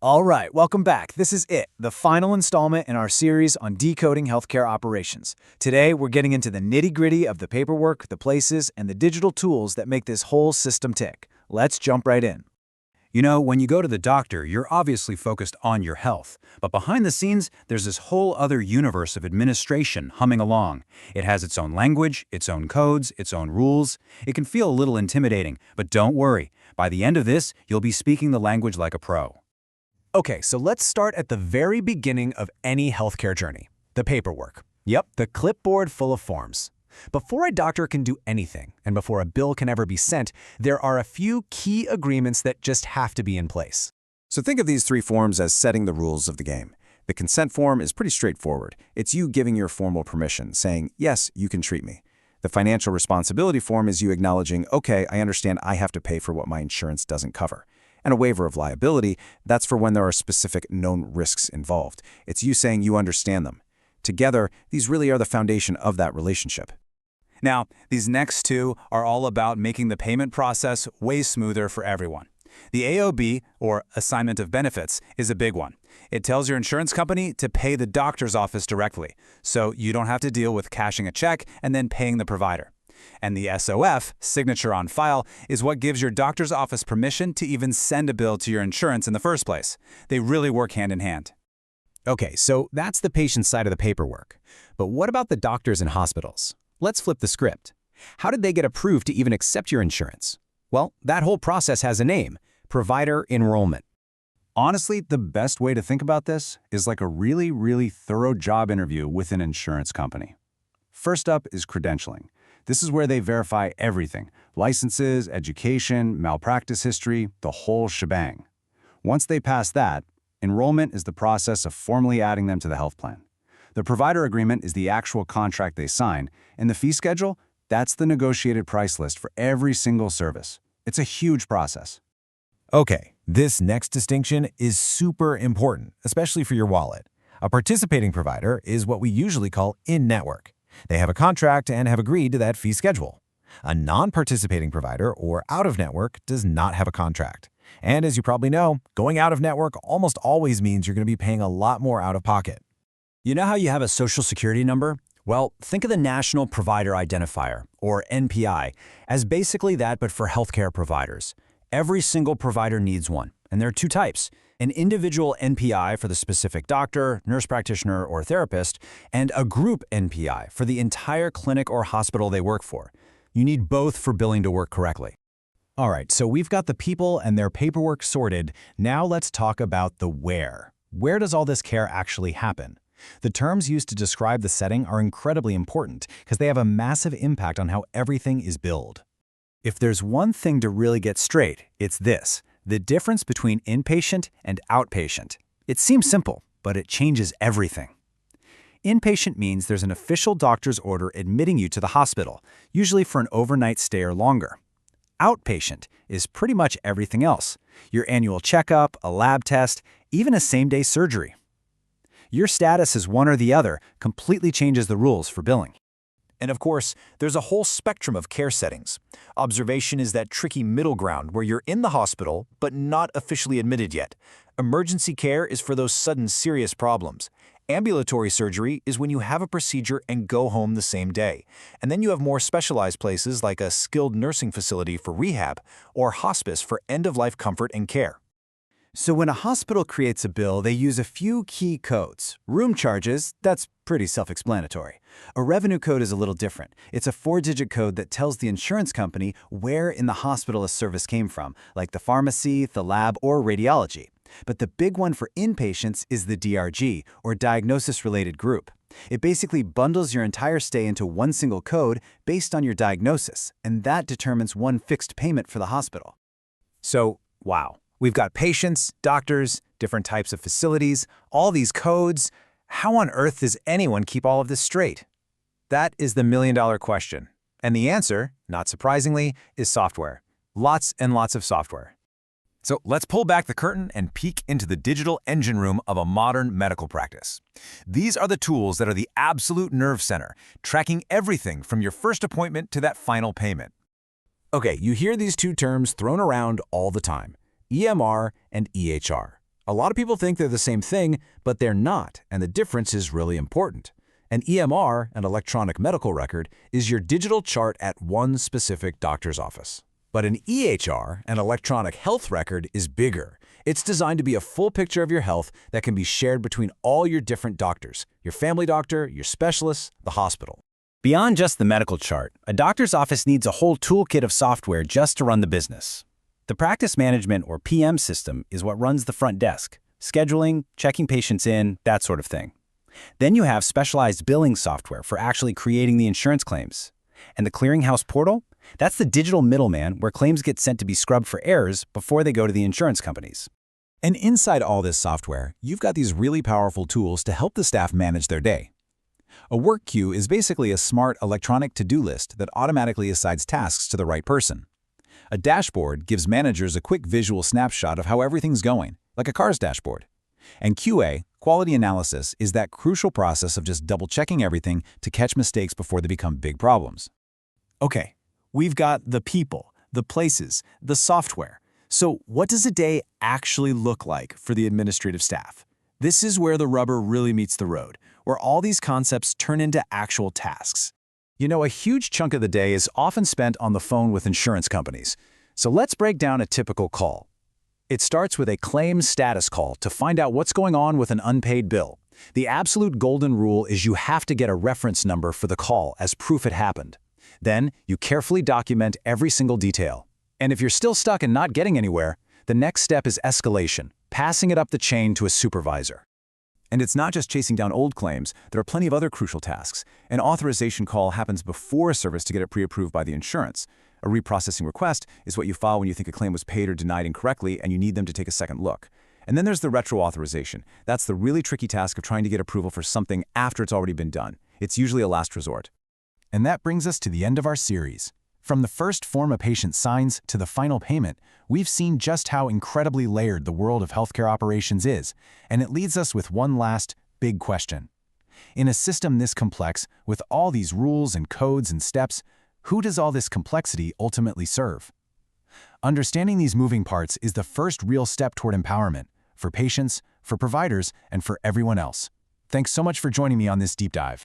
All right, welcome back. This is it, the final installment in our series on decoding healthcare operations. Today, we're getting into the nitty-gritty of the paperwork, the places, and the digital tools that make this whole system tick. Let's jump right in. You know, when you go to the doctor, you're obviously focused on your health. But behind the scenes, there's this whole other universe of administration humming along. It has its own language, its own codes, its own rules. It can feel a little intimidating, but don't worry. By the end of this, you'll be speaking the language like a pro. Okay, so let's start at the very beginning of any healthcare journey, the paperwork. Yep, the clipboard full of forms. Before a doctor can do anything, and before a bill can ever be sent, there are a few key agreements that just have to be in place. So think of these three forms as setting the rules of the game. The consent form is pretty straightforward. It's you giving your formal permission, saying, yes, you can treat me. The financial responsibility form is you acknowledging, okay, I understand I have to pay for what my insurance doesn't cover. And a waiver of liability, that's for when there are specific known risks involved. It's you saying you understand them. Together, these really are the foundation of that relationship. Now, these next two are all about making the payment process way smoother for everyone. The AOB, or Assignment of Benefits, is a big one. It tells your insurance company to pay the doctor's office directly, so you don't have to deal with cashing a check and then paying the provider. And the SOF, Signature on File, is what gives your doctor's office permission to even send a bill to your insurance in the first place. They really work hand in hand. Okay, so that's the patient side of the paperwork. But what about the doctors and hospitals? Let's flip the script. How did they get approved to even accept your insurance? Well, that whole process has a name: provider enrollment. Honestly, the best way to think about this is like a really thorough job interview with an insurance company. First up is credentialing. This is where they verify everything: licenses, education, malpractice history, the whole shebang. Once they pass that, enrollment is the process of formally adding them to the health plan. The provider agreement is the actual contract they sign, and the fee schedule, that's the negotiated price list for every single service. It's a huge process. Okay, this next distinction is super important, especially for your wallet. A participating provider is what we usually call in-network. They have a contract and have agreed to that fee schedule. A non-participating provider, or out-of-network, does not have a contract. And as you probably know, going out-of-network almost always means you're going to be paying a lot more out of pocket. You know how you have a social security number? Well, think of the National Provider Identifier, or NPI, as basically that but for healthcare providers. Every single provider needs one, and there are two types: an individual NPI for the specific doctor, nurse practitioner, or therapist, and a group NPI for the entire clinic or hospital they work for. You need both for billing to work correctly. All right, so we've got the people and their paperwork sorted. Now let's talk about the where. Where does all this care actually happen? The terms used to describe the setting are incredibly important because they have a massive impact on how everything is billed. If there's one thing to really get straight, it's this: the difference between inpatient and outpatient. It seems simple, but it changes everything. Inpatient means there's an official doctor's order admitting you to the hospital, usually for an overnight stay or longer. Outpatient is pretty much everything else: your annual checkup, a lab test, even a same-day surgery. Your status as one or the other completely changes the rules for billing. And of course, there's a whole spectrum of care settings. Observation is that tricky middle ground where you're in the hospital but not officially admitted yet. Emergency care is for those sudden serious problems. Ambulatory surgery is when you have a procedure and go home the same day. And then you have more specialized places like a skilled nursing facility for rehab or hospice for end-of-life comfort and care. So when a hospital creates a bill, they use a few key codes. Room charges, that's pretty self-explanatory. A revenue code is a little different. It's a 4-digit code that tells the insurance company where in the hospital a service came from, like the pharmacy, the lab, or radiology. But the big one for inpatients is the DRG, or diagnosis-related group. It basically bundles your entire stay into one single code based on your diagnosis, and that determines one fixed payment for the hospital. So, wow. We've got patients, doctors, different types of facilities, all these codes. How on earth does anyone keep all of this straight? That is the million-dollar question. And the answer, not surprisingly, is software. Lots and lots of software. So let's pull back the curtain and peek into the digital engine room of a modern medical practice. These are the tools that are the absolute nerve center, tracking everything from your first appointment to that final payment. Okay, you hear these two terms thrown around all the time: EMR and EHR. A lot of people think they're the same thing, but they're not, and the difference is really important. An EMR, an electronic medical record, is your digital chart at one specific doctor's office. But an EHR, an electronic health record, is bigger. It's designed to be a full picture of your health that can be shared between all your different doctors, your family doctor, your specialists, the hospital. Beyond just the medical chart, a doctor's office needs a whole toolkit of software just to run the business. The practice management or PM system is what runs the front desk, scheduling, checking patients in, that sort of thing. Then you have specialized billing software for actually creating the insurance claims. And the clearinghouse portal? That's the digital middleman where claims get sent to be scrubbed for errors before they go to the insurance companies. And inside all this software, you've got these really powerful tools to help the staff manage their day. A work queue is basically a smart electronic to-do list that automatically assigns tasks to the right person. A dashboard gives managers a quick visual snapshot of how everything's going, like a car's dashboard. And QA, quality analysis, is that crucial process of just double-checking everything to catch mistakes before they become big problems. Okay, we've got the people, the places, the software. So what does a day actually look like for the administrative staff? This is where the rubber really meets the road, where all these concepts turn into actual tasks. You know, a huge chunk of the day is often spent on the phone with insurance companies. So let's break down a typical call. It starts with a claims status call to find out what's going on with an unpaid bill. The absolute golden rule is you have to get a reference number for the call as proof it happened. Then, you carefully document every single detail. And if you're still stuck and not getting anywhere, the next step is escalation, passing it up the chain to a supervisor. And it's not just chasing down old claims, there are plenty of other crucial tasks. An authorization call happens before a service to get it pre-approved by the insurance. A reprocessing request is what you file when you think a claim was paid or denied incorrectly and you need them to take a second look. And then there's the retro authorization. That's the really tricky task of trying to get approval for something after it's already been done. It's usually a last resort. And that brings us to the end of our series. From the first form a patient signs to the final payment, we've seen just how incredibly layered the world of healthcare operations is, and it leads us with one last, big question. In a system this complex, with all these rules and codes and steps, who does all this complexity ultimately serve? Understanding these moving parts is the first real step toward empowerment, for patients, for providers, and for everyone else. Thanks so much for joining me on this deep dive.